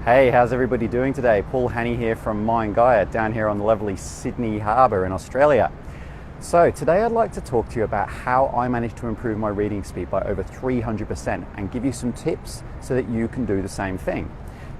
Hey, how's everybody doing today? Paul Hanney here from Mind Gaia down here on the lovely Sydney Harbour in Australia. So today I'd like to talk to you about how I managed to improve my reading speed by over 300% and give you some tips so that you can do the same thing.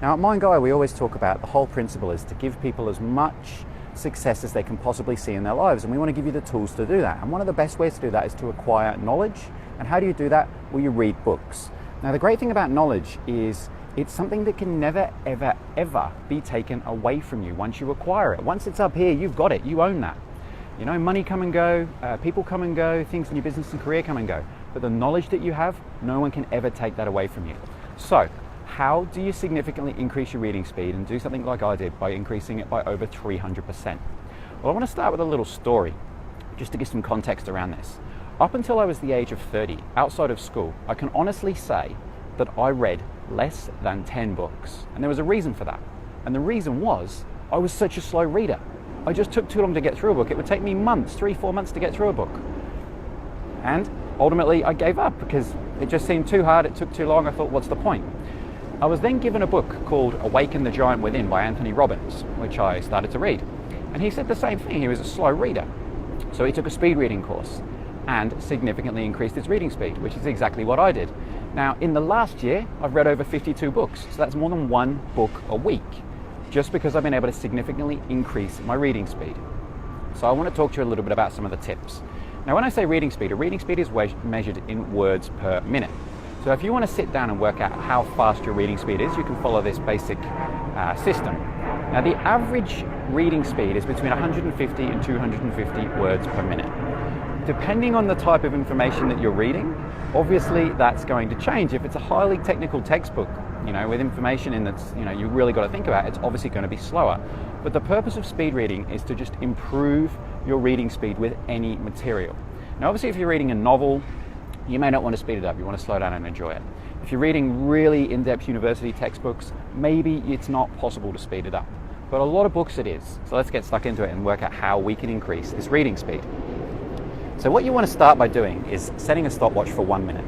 Now at Mind Gaia we always talk about the whole principle is to give people as much success as they can possibly see in their lives, and we want to give you the tools to do that. And one of the best ways to do that is to acquire knowledge. And how do you do that? Well, you read books. Now the great thing about knowledge is it's something that can never, ever, ever be taken away from you once you acquire it. Once it's up here, you've got it, you own that. You know, money come and go, people come and go, things in your business and career come and go. But the knowledge that you have, no one can ever take that away from you. So, how do you significantly increase your reading speed and do something like I did by increasing it by over 300%? Well, I want to start with a little story, just to give some context around this. Up until I was the age of 30, outside of school, I can honestly say that I read less than 10 books. And there was a reason for that. And the reason was, I was such a slow reader. I just took too long to get through a book. It would take me months, 3-4 months to get through a book. And ultimately I gave up because it just seemed too hard, it took too long. I thought, what's the point? I was then given a book called Awaken the Giant Within by Anthony Robbins, which I started to read. And he said the same thing, he was a slow reader. So he took a speed reading course and significantly increased his reading speed, which is exactly what I did. Now, in the last year, I've read over 52 books, so that's more than one book a week, just because I've been able to significantly increase my reading speed. So I want to talk to you a little bit about some of the tips. Now, when I say reading speed, a reading speed is measured in words per minute. So if you want to sit down and work out how fast your reading speed is, you can follow this basic system. Now, the average reading speed is between 150 and 250 words per minute. Depending on the type of information that you're reading, obviously that's going to change. If it's a highly technical textbook, you know, with information in that's, you know, you really got to think about, it's obviously going to be slower. But the purpose of speed reading is to just improve your reading speed with any material. Now, obviously, if you're reading a novel, you may not want to speed it up. You want to slow down and enjoy it. If you're reading really in-depth university textbooks, maybe it's not possible to speed it up. But a lot of books it is. So let's get stuck into it and work out how we can increase this reading speed. So what you want to start by doing is setting a stopwatch for 1 minute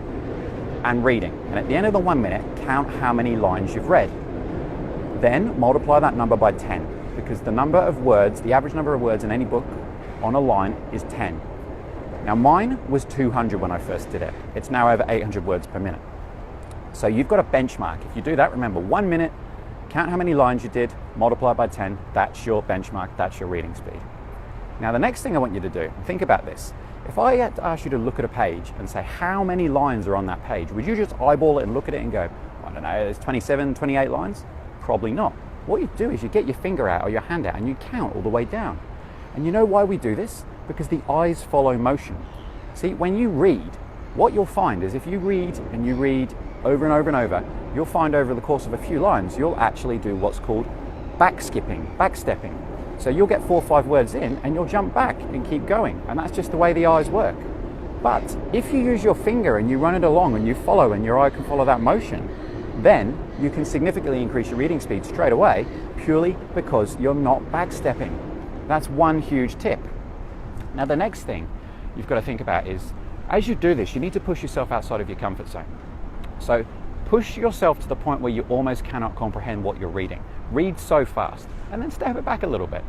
and reading. And at the end of the 1 minute, count how many lines you've read. Then multiply that number by 10, because the number of words, the average number of words in any book on a line is 10. Now mine was 200 when I first did it. It's now over 800 words per minute. So you've got a benchmark. If you do that, remember 1 minute, count how many lines you did, multiply by 10, that's your benchmark, that's your reading speed. Now the next thing I want you to do, think about this. If I had to ask you to look at a page and say how many lines are on that page, would you just eyeball it and look at it and go, I don't know, there's 27, 28 lines? Probably not. What you do is you get your finger out or your hand out and you count all the way down. And you know why we do this? Because the eyes follow motion. See, when you read, what you'll find is if you read and you read over and over and over, you'll find over the course of a few lines, you'll actually do what's called backstepping. So you'll get 4 or 5 words in and you'll jump back and keep going. And that's just the way the eyes work. But if you use your finger and you run it along and you follow and your eye can follow that motion, then you can significantly increase your reading speed straight away purely because you're not backstepping. That's one huge tip. Now the next thing you've got to think about is, as you do this, you need to push yourself outside of your comfort zone. So push yourself to the point where you almost cannot comprehend what you're reading. Read so fast and then step it back a little bit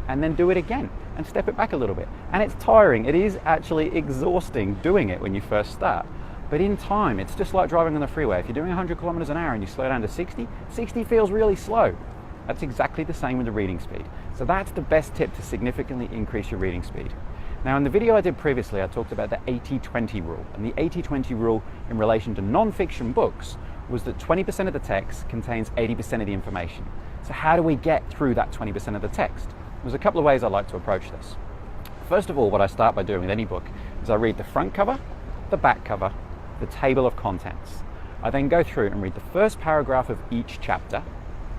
and then do it again and step it back a little bit. And it's tiring. It is actually exhausting doing it when you first start. But in time, it's just like driving on the freeway. If you're doing 100 kilometers an hour and you slow down to 60, 60 feels really slow. That's exactly the same with the reading speed. So that's the best tip to significantly increase your reading speed. Now in the video I did previously, I talked about the 80-20 rule. And the 80-20 rule in relation to non-fiction books was that 20% of the text contains 80% of the information. So how do we get through that 20% of the text? There's a couple of ways I like to approach this. First of all, what I start by doing with any book is I read the front cover, the back cover, the table of contents. I then go through and read the first paragraph of each chapter.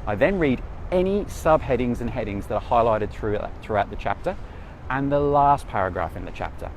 I then read any subheadings and headings that are highlighted throughout the chapter, and the last paragraph in the chapter.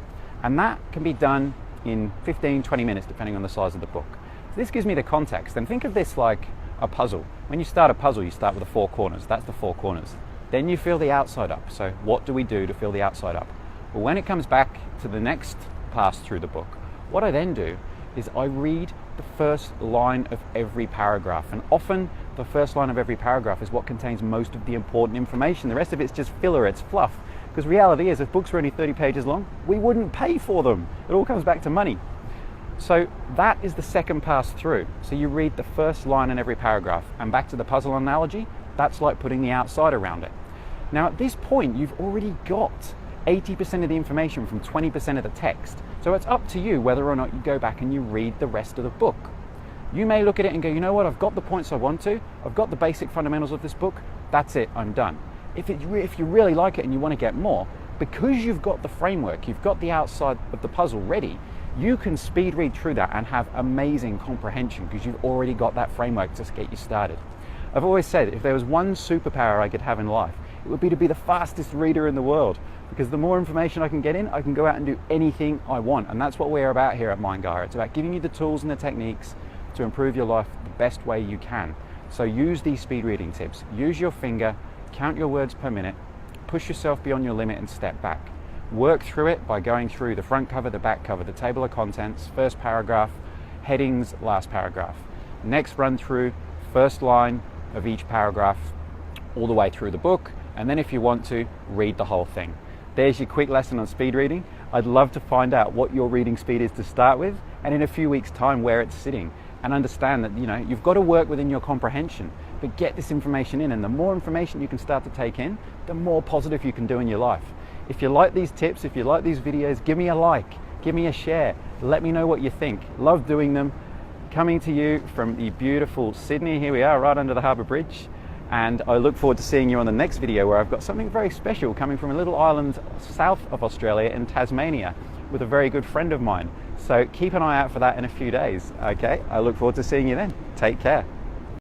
And that can be done in 15-20 minutes depending on the size of the book. So this gives me the context, and think of this like a puzzle. When you start a puzzle, you start with the 4 corners. That's the 4 corners. Then you fill the outside up. So what do we do to fill the outside up? Well, when it comes back to the next pass through the book, what I then do is I read the first line of every paragraph, and often the first line of every paragraph is what contains most of the important information. The rest of it's just filler, it's fluff. Because reality is, if books were only 30 pages long, we wouldn't pay for them. It all comes back to money. So that is the second pass through. So you read the first line in every paragraph. And back to the puzzle analogy, that's like putting the outside around it. Now at this point, you've already got 80% of the information from 20% of the text. So it's up to you whether or not you go back and you read the rest of the book. You may look at it and go, you know what, I've got the points I want to, I've got the basic fundamentals of this book, that's it, I'm done. If you really like it and you want to get more, because you've got the framework, you've got the outside of the puzzle ready, you can speed read through that and have amazing comprehension because you've already got that framework to get you started. I've always said, if there was one superpower I could have in life, it would be to be the fastest reader in the world, because the more information I can get in, I can go out and do anything I want. And that's what we're about here at Mind Gaia. It's about giving you the tools and the techniques to improve your life the best way you can. So use these speed reading tips. Use your finger, count your words per minute, push yourself beyond your limit and step back. Work through it by going through the front cover, the back cover, the table of contents, first paragraph, headings, last paragraph. Next run through, first line of each paragraph all the way through the book, and then if you want to, read the whole thing. There's your quick lesson on speed reading. I'd love to find out what your reading speed is to start with, and in a few weeks' time where it's sitting, and understand that you've got to work within your comprehension, but get this information in, and the more information you can start to take in, the more positive you can do in your life. If you like these tips, if you like these videos, give me a like, give me a share, let me know what you think. Love doing them. Coming to you from the beautiful Sydney. Here we are, right under the Harbour Bridge. And I look forward to seeing you on the next video where I've got something very special coming from a little island south of Australia in Tasmania with a very good friend of mine. So keep an eye out for that in a few days, okay? I look forward to seeing you then. Take care.